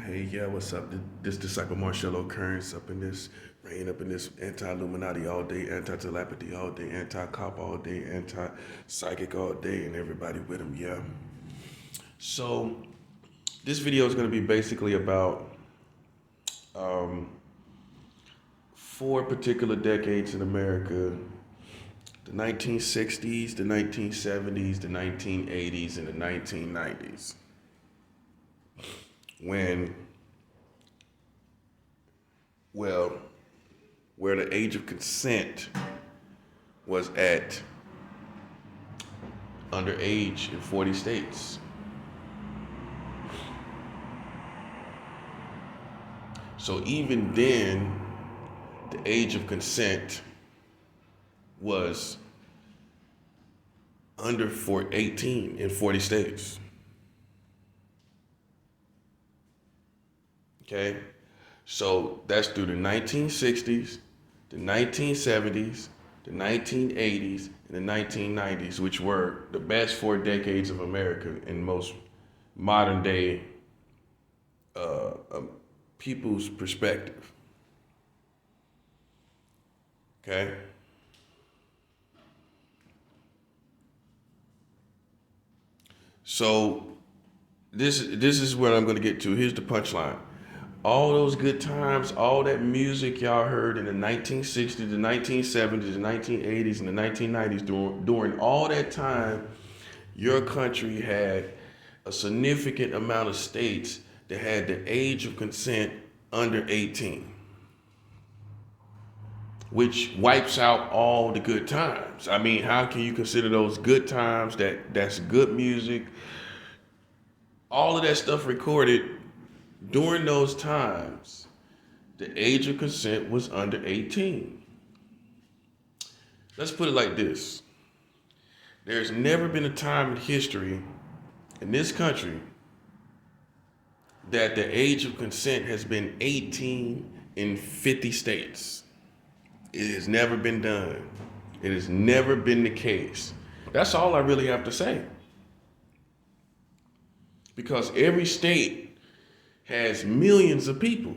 Hey, yeah, what's up? This disciple Marcello Kearns up in this reign, up in this anti-Illuminati all day, anti-telepathy all day, anti-cop all day, anti-psychic all day, and everybody with him, yeah. So this video is going to be basically about um, four particular decades in America: the 1960s, the 1970s, the 1980s, and the 1990s. When, well, where the age of consent was at underage in 40 states. So even then, the age of consent was under 18 in 40 states. Okay, so that's through the 1960s, the 1970s, the 1980s, and the 1990s, which were the best 4 decades of America in most modern day people's perspective. Okay. So this is what I'm going to get to. Here's the punchline. All those good times, all that music y'all heard in the 1960s, the 1970s, the 1980s, and the 1990s, during all that time, your country had a significant amount of states that had the age of consent under 18, which wipes out all the good times. I mean, how can you consider those good times, that's good music, all of that stuff recorded during those times? The age of consent was under 18. Let's put it like this. There's never been a time in history in this country that the age of consent has been 18 in 50 states. It has never been done. It has never been the case. That's all I really have to say. Because every state has millions of people,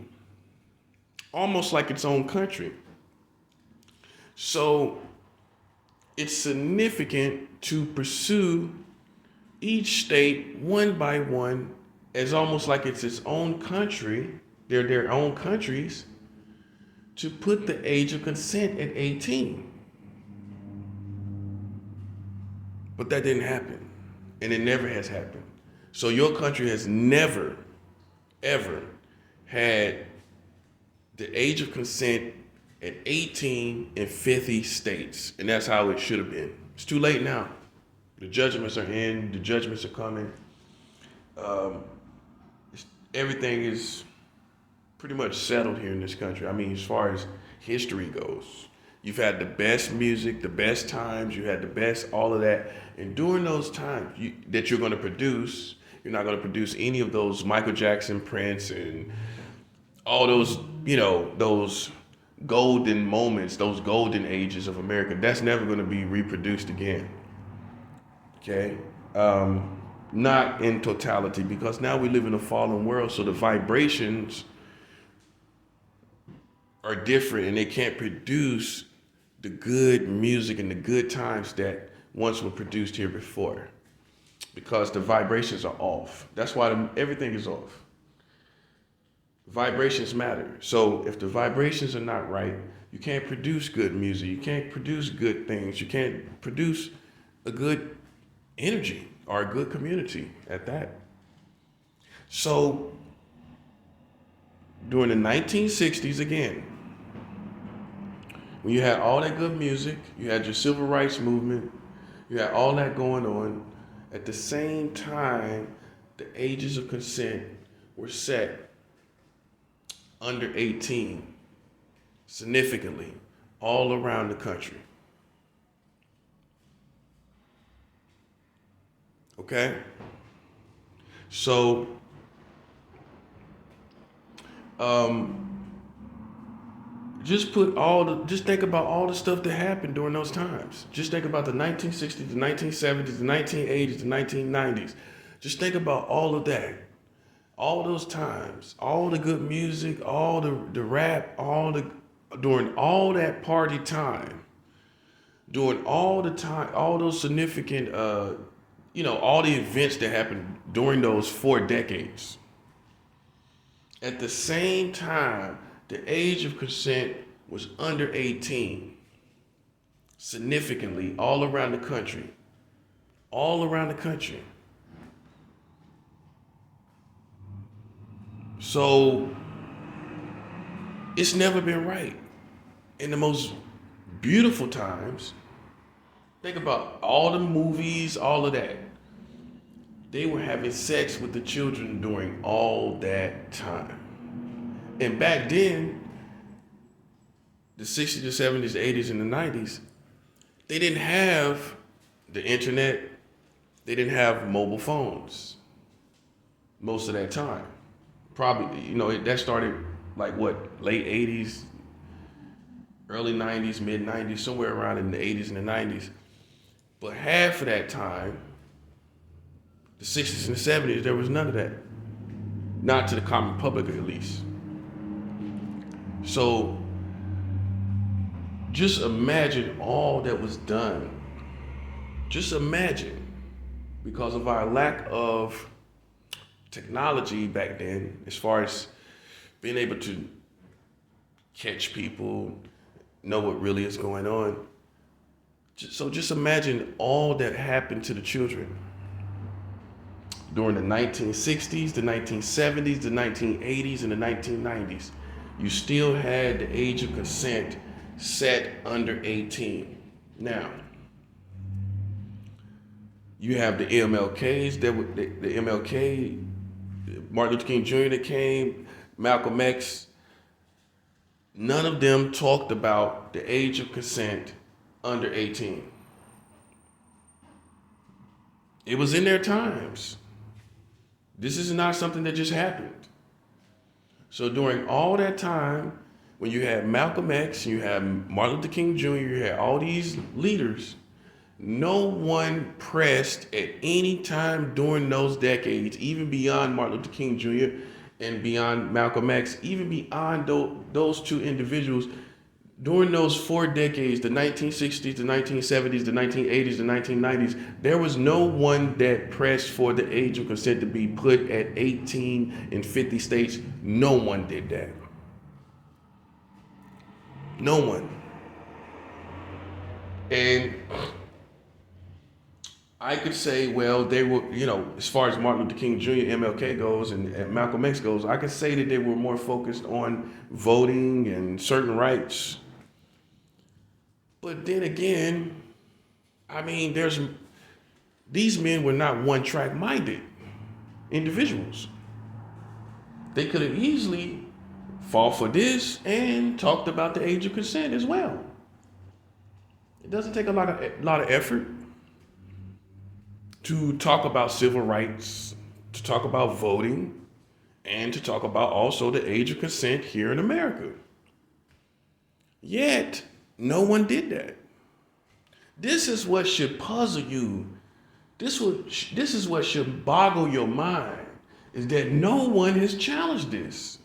almost like its own country. So it's significant to pursue each state one by one as almost like it's its own country. They're their own countries, to put the age of consent at 18. But that didn't happen, and it never has happened. So your country has never, ever had the age of consent at 18 in 50 states, and that's how it should have been. It's too late now. The judgments are in, the judgments are coming. Everything is pretty much settled here in this country. I mean, as far as history goes, you've had the best music, the best times, you had the best, all of that. And during those times that you're going to produce, you're not going to produce any of those Michael Jackson, Prince, and all those, those golden moments, those golden ages of America. That's never going to be reproduced again. Okay? Not in totality, because now we live in a fallen world, so the vibrations are different and they can't produce the good music and the good times that once were produced here before, because the vibrations are off. That's why everything is off. Vibrations matter. So if the vibrations are not right, you can't produce good music. You can't produce good things. You can't produce a good energy or a good community at that. So during the 1960s, again, when you had all that good music, you had your civil rights movement, you had all that going on, at the same time, the ages of consent were set under 18 significantly all around the country. Okay? So, just think about all the stuff that happened during those times. Just think about the 1960s, the 1970s, the 1980s, the 1990s. Just think about all of that. all those times, all the good music, all the rap, during all that party time, during all the time, all those significant, all the events that happened during those 4 decades. At the same time, the age of consent was under 18, significantly all around the country, all around the country. So it's never been right. In the most beautiful times, think about all the movies, all of that. They were having sex with the children during all that time. And back then, the 60s, the 70s, the 80s, and the 90s, they didn't have the internet. They didn't have mobile phones most of that time. Probably, that started like late 80s, early 90s, mid 90s, somewhere around in the 80s and the 90s. But half of that time, the 60s and the 70s, there was none of that. Not to the common public, at least. So just imagine all that was done. Just imagine, because of our lack of technology back then, as far as being able to catch people, know what really is going on. So just imagine all that happened to the children during the 1960s, the 1970s, the 1980s, and the 1990s. You still had the age of consent set under 18. Now, you have the MLKs, the MLK, Martin Luther King Jr. that came, Malcolm X. None of them talked about the age of consent under 18. It was in their times. This is not something that just happened. So during all that time, when you had Malcolm X, you had Martin Luther King Jr., you had all these leaders, no one pressed at any time during those decades, even beyond Martin Luther King Jr. and beyond Malcolm X, even beyond those two individuals, during those 4 decades, the 1960s, the 1970s, the 1980s, the 1990s, there was no one that pressed for the age of consent to be put at 18 in 50 states. No one did that. No one. And I could say, well, they were, as far as Martin Luther King Jr., MLK goes, and Malcolm X goes, I could say that they were more focused on voting and certain rights. But then again, these men were not one-track minded individuals. They could have easily fought for this and talked about the age of consent as well. It doesn't take a lot of effort to talk about civil rights, to talk about voting, and to talk about also the age of consent here in America. Yet, no one did that. This is what should puzzle you. This is what should boggle your mind, is that no one has challenged this.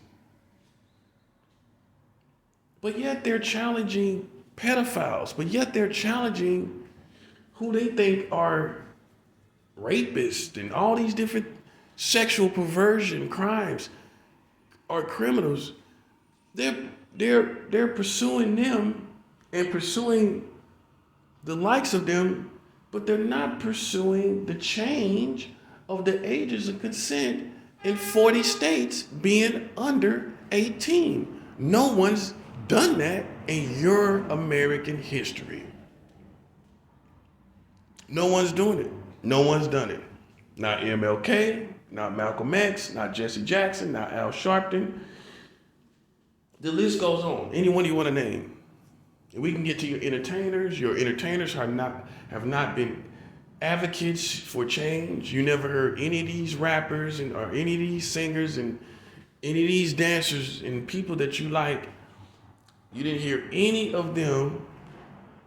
But yet they're challenging pedophiles, but yet they're challenging who they think are rapists and all these different sexual perversion crimes are criminals. They're pursuing them and pursuing the likes of them, but they're not pursuing the change of the ages of consent in 40 states being under 18. No one's done that in your American history. No one's doing it. No one's done it. Not MLK, not Malcolm X, not Jesse Jackson, not Al Sharpton. The list goes on. Anyone you want to name. And we can get to your entertainers. Your entertainers have not been advocates for change. You never heard any of these rappers or any of these singers and any of these dancers and people that you like. You didn't hear any of them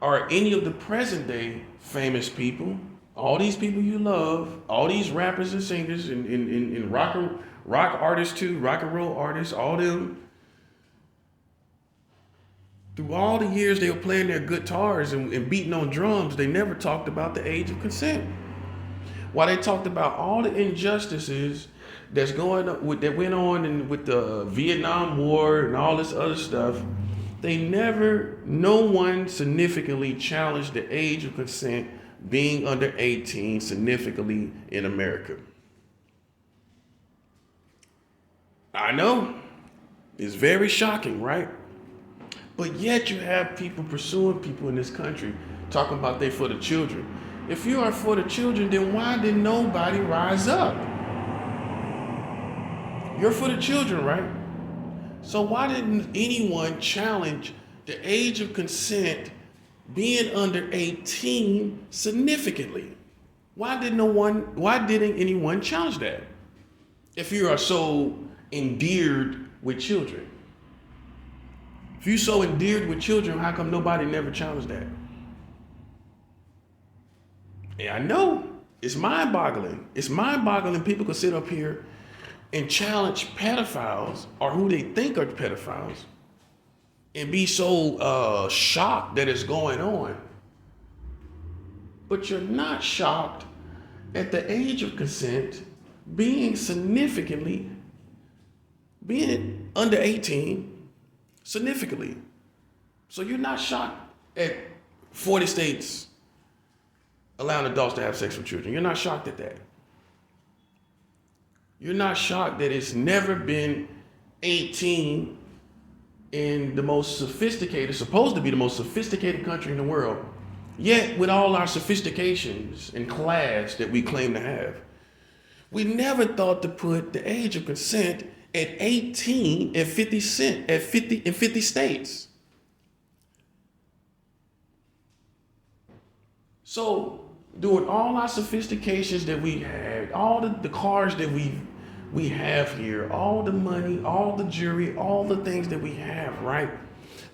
or any of the present day famous people All these people you love, all these rappers and singers and rock artists too, rock and roll artists, all them. Through all the years they were playing their guitars and beating on drums, they never talked about the age of consent. While they talked about all the injustices that's going on, that went on with the Vietnam War and all this other stuff, no one significantly challenged the age of consent being under 18 significantly in America. I know, it's very shocking, right? But yet you have people pursuing people in this country talking about they for the children. If you are for the children, then why did nobody rise up? You're for the children, right? So why didn't anyone challenge the age of consent being under 18 significantly? Why didn't anyone challenge that? If you are so endeared with children. If you're so endeared with children, how come nobody never challenged that? And I know it's mind-boggling. It's mind-boggling people could sit up here and challenge pedophiles or who they think are pedophiles and be so shocked that it's going on. But you're not shocked at the age of consent being under 18 significantly. So you're not shocked at 40 states allowing adults to have sex with children. You're not shocked at that. You're not shocked that it's never been 18 in supposed to be the most sophisticated country in the world. Yet with all our sophistications and class that we claim to have, we never thought to put the age of consent at 18 in 50 states. So doing all our sophistications that we had, all the cars that we have here, all the money, all the jewelry, all the things that we have, right?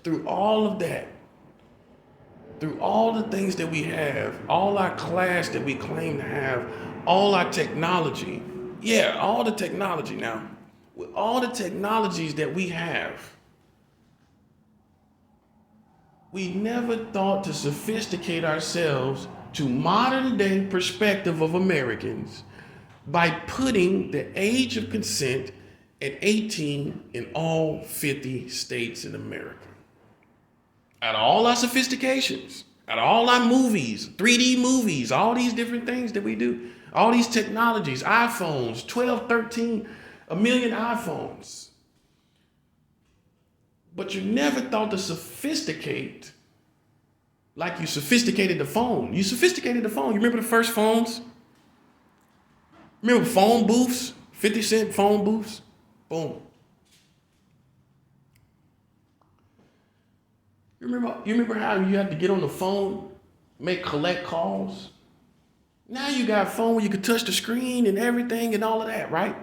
Through all of that, through all the things that we have, all our class that we claim to have, all our technology, all the technology now, with all the technologies that we have, we never thought to sophisticate ourselves to modern day perspective of Americans by putting the age of consent at 18 in all 50 states in America. Out of all our sophistications, out of all our movies, 3D movies, all these different things that we do, all these technologies, iPhones, 12, 13, a million iPhones. But you never thought to sophisticate like you sophisticated the phone. You sophisticated the phone. You remember the first phones? Remember phone booths? 50-cent phone booths? Boom. You remember how you had to get on the phone, collect calls? Now you got a phone where you can touch the screen and everything and all of that, right?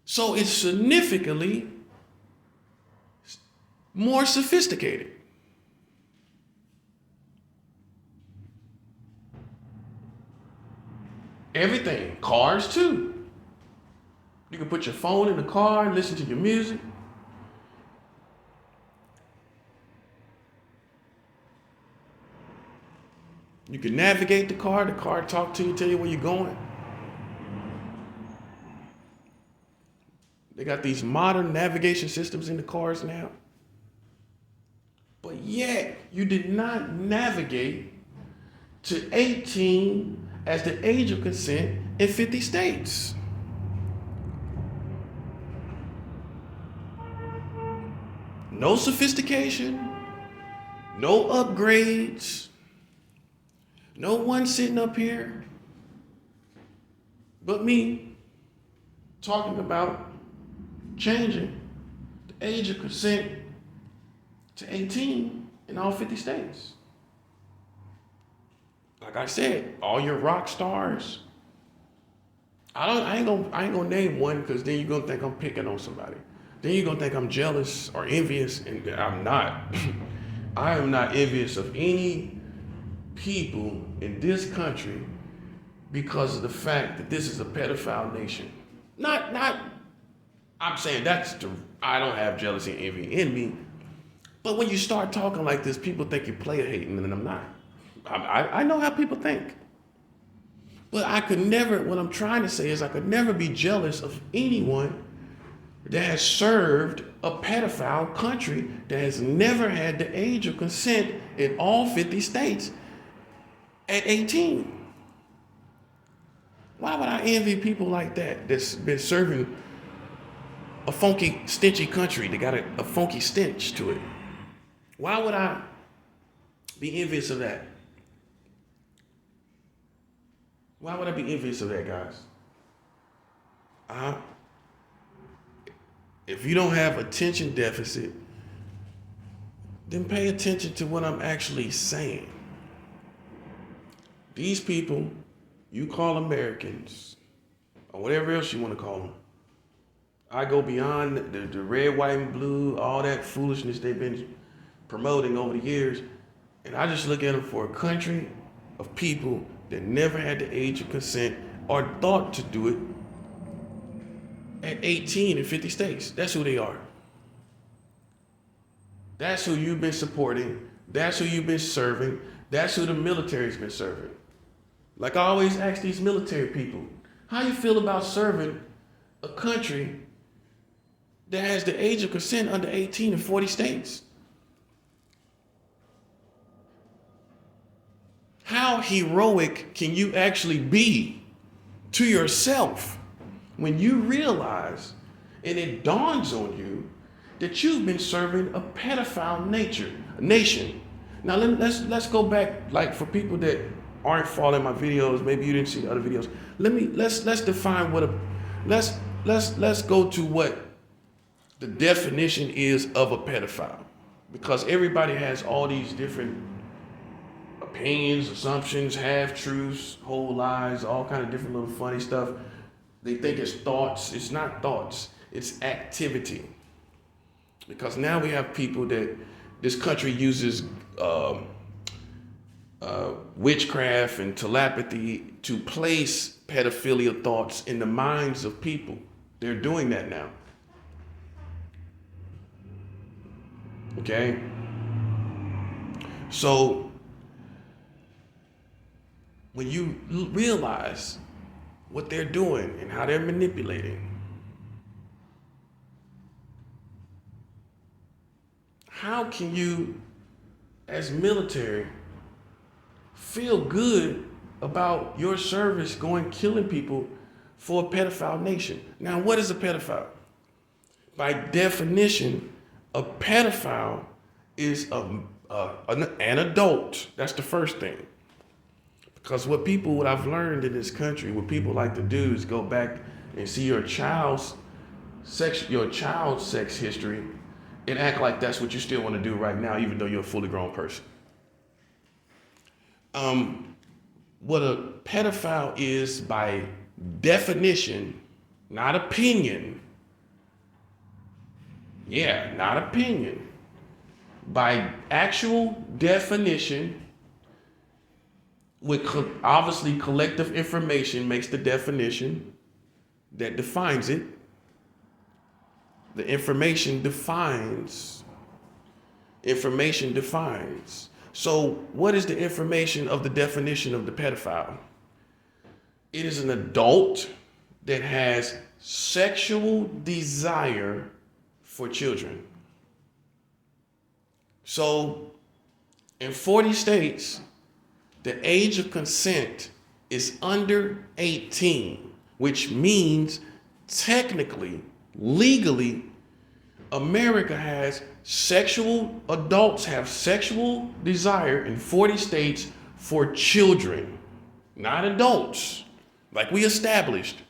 So it's significantly more sophisticated. Everything, cars too. You can put your phone in the car and listen to your music. You can navigate the car talk to you, tell you where you're going. They got these modern navigation systems in the cars now. But yet, you did not navigate to 18 as the age of consent in 50 states. No sophistication, no upgrades, no one sitting up here but me talking about changing the age of consent to 18 in all 50 states. Like I said, all your rock stars. I ain't gonna name one because then you're gonna think I'm picking on somebody. Then you're gonna think I'm jealous or envious, and I'm not. I am not envious of any people in this country because of the fact that this is a pedophile nation. Not. I'm saying I don't have jealousy and envy in me, but when you start talking like this, people think you're player hating, and I'm not. I know how people think. But I could never, what I'm trying to say is I could never be jealous of anyone that has served a pedophile country that has never had the age of consent in all 50 states at 18. Why would I envy people like that that's been serving a funky, stenchy country that got a funky stench to it? Why would I be envious of that? Why would I be envious of that, guys? If you don't have attention deficit, then pay attention to what I'm actually saying. These people you call Americans, or whatever else you want to call them, I go beyond the red, white, and blue, all that foolishness they've been promoting over the years, and I just look at them for a country of people that never had the age of consent or thought to do it at 18 in 50 states. That's who they are. That's who you've been supporting. That's who you've been serving. That's who the military's been serving. Like I always ask these military people, how you feel about serving a country that has the age of consent under 18 in 40 states? How heroic can you actually be to yourself when you realize and it dawns on you that you've been serving a pedophile nation? Now let's go back, like for people that aren't following my videos, maybe you didn't see other videos. Let's define what let's go to what the definition is of a pedophile, because everybody has all these different opinions, assumptions, half-truths, whole lies, all kind of different little funny stuff. They think it's thoughts. It's not thoughts. It's activity. Because now we have people that this country uses witchcraft and telepathy to place pedophilia thoughts in the minds of people. They're doing that now. Okay? So when you realize what they're doing and how they're manipulating, how can you, as military, feel good about your service going killing people for a pedophile nation? Now, what is a pedophile? By definition, a pedophile is an adult. That's the first thing. Because what I've learned in this country, what people like to do is go back and see your child's sex history and act like that's what you still want to do right now, even though you're a fully grown person. What a pedophile is by definition, not opinion. Yeah, not opinion. By actual definition, with obviously collective information makes the definition that defines it. The information defines. Information defines. So what is the information of the definition of the pedophile? It is an adult that has sexual desire for children. So in 40 states, the age of consent is under 18, which means technically, legally, America has adults have sexual desire in 40 states for children, not adults. Like we established,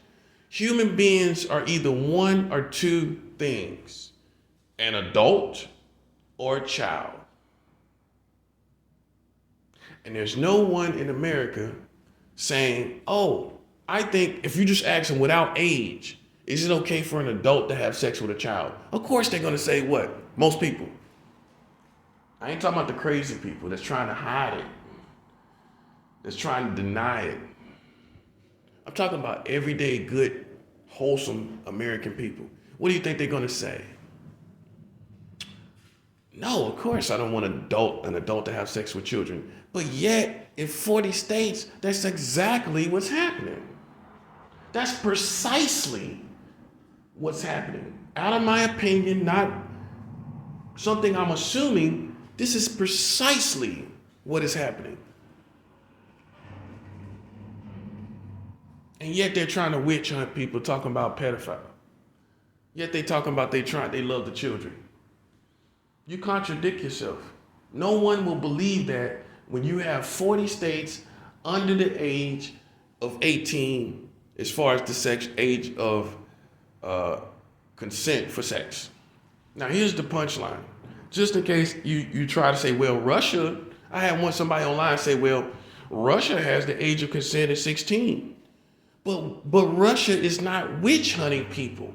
human beings are either one or two things, an adult or a child. And there's no one in America saying, oh, I think if you just ask them without age, is it okay for an adult to have sex with a child? Of course they're going to say what? Most people. I ain't talking about the crazy people that's trying to hide it. that's trying to deny it. I'm talking about everyday, good, wholesome American people. What do you think they're going to say? No, of course I don't want an adult to have sex with children. But yet, in 40 states, that's exactly what's happening. That's precisely what's happening. Out of my opinion, not something I'm assuming, this is precisely what is happening. And yet they're trying to witch hunt people talking about pedophile. Yet they talking about they love the children. You contradict yourself. No one will believe that when you have 40 states under the age of 18, as far as the sex age of consent for sex. Now here's the punchline. Just in case you try to say, well, Russia, I had somebody online say, well, Russia has the age of consent at 16. But Russia is not witch hunting people.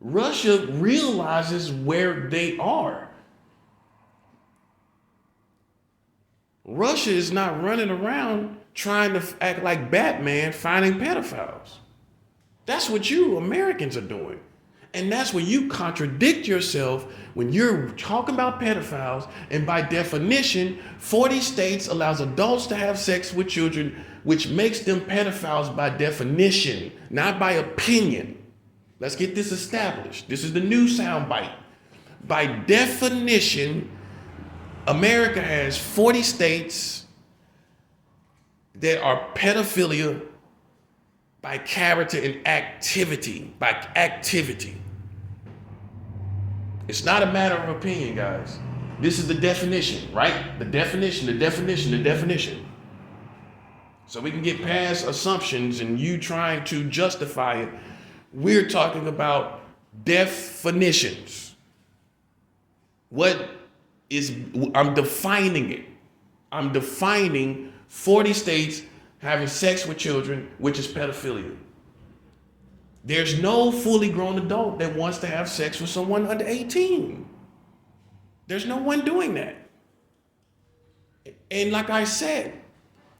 Russia realizes where they are. Russia is not running around trying to act like Batman finding pedophiles. That's what you Americans are doing. And that's where you contradict yourself when you're talking about pedophiles. And by definition, 40 states allows adults to have sex with children, which makes them pedophiles by definition, not by opinion. Let's get this established. This is the new soundbite. By definition, America has 40 states that are pedophilia by character and activity, by activity. It's not a matter of opinion, guys. This is the definition, right? The definition. So we can get past assumptions and you trying to justify it. We're talking about definitions. I'm defining it. I'm defining 40 states having sex with children, which is pedophilia. There's no fully grown adult that wants to have sex with someone under 18. There's no one doing that. And like I said,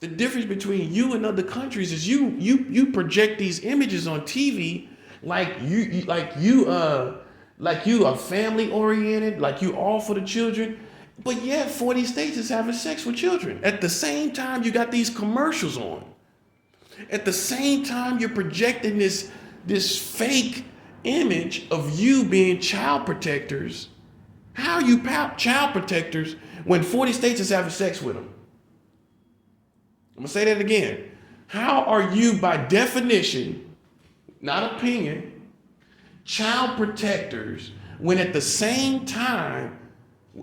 the difference between you and other countries is you project these images on TV like you are family oriented, like you all for the children. But yet 40 states is having sex with children. At the same time, you got these commercials on. At the same time, you're projecting this fake image of you being child protectors. How are you child protectors when 40 states is having sex with them? I'm gonna say that again. How are you, by definition, not opinion, child protectors when at the same time,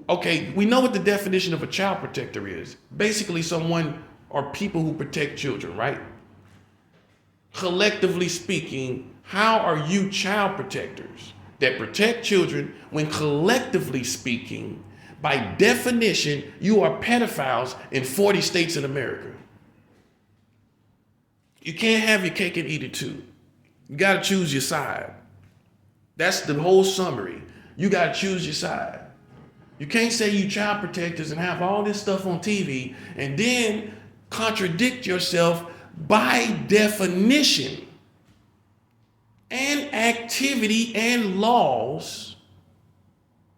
okay, we know what the definition of a child protector is. Basically someone or people who protect children, right? Collectively speaking, how are you child protectors that protect children when collectively speaking, by definition, you are pedophiles in 40 states in America? You can't have your cake and eat it too. You got to choose your side. That's the whole summary. You got to choose your side. You can't say you child protectors and have all this stuff on TV and then contradict yourself by definition and activity and laws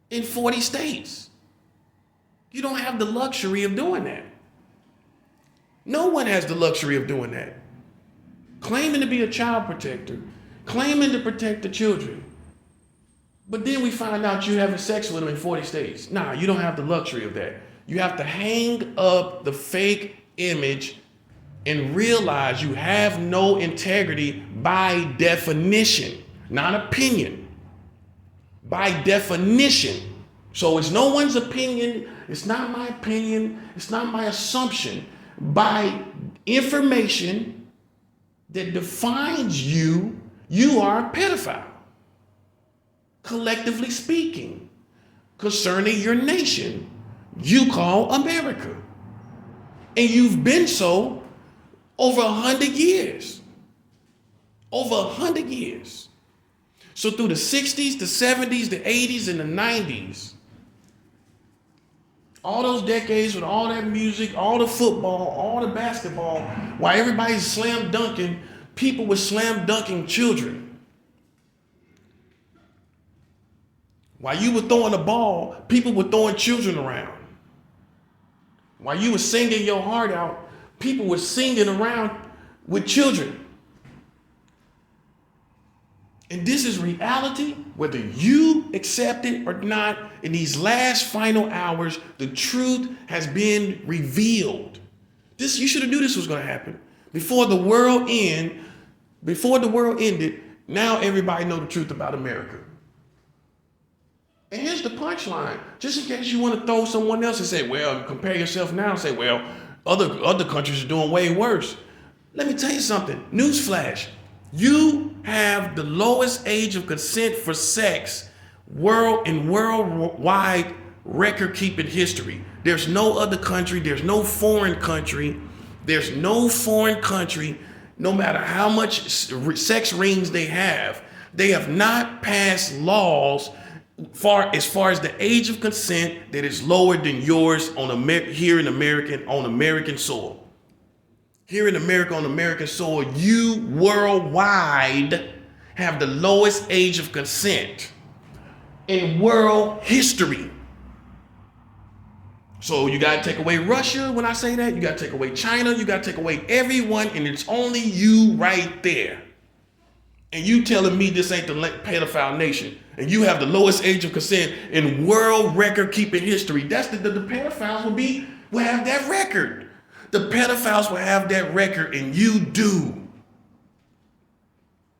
in 40 states. You don't have the luxury of doing that. No one has the luxury of doing that. Claiming to be a child protector, claiming to protect the children. But then we find out you having sex with them in 40 states. Nah, you don't have the luxury of that. You have to hang up the fake image and realize you have no integrity by definition, not opinion. By definition. So it's no one's opinion. It's not my opinion. It's not my assumption. By information that defines you, you are a pedophile. Collectively speaking, concerning your nation, you call America. And you've been so over 100 years. Over 100 years. So through the 60s, the 70s, the 80s, and the 90s, All those decades with all that music, all the football, all the basketball, while everybody's slam dunking, people were slam dunking children. While you were throwing the ball, people were throwing children around. While you were singing your heart out, people were singing around with children. And this is reality, whether you accept it or not. In these last final hours, the truth has been revealed. This, you should have knew this was going to happen. Before the world ended, now everybody know the truth about America. And here's the punchline. Just in case you want to throw someone else and say, well, compare yourself now and say, well, other countries are doing way worse. Let me tell you something. Newsflash. You have the lowest age of consent for sex worldwide record-keeping history. There's no other country, there's no foreign country, no matter how much sex rings they have not passed laws as far as the age of consent that is lower than yours here in American soil. Here in America, on American soil, you worldwide have the lowest age of consent in world history. So you got to take away Russia when I say that. You got to take away China. You got to take away everyone, and it's only you right there. And you telling me this ain't the pedophile nation, and you have the lowest age of consent in world record-keeping history. That's the pedophiles will have that record. The pedophiles will have that record, and you do.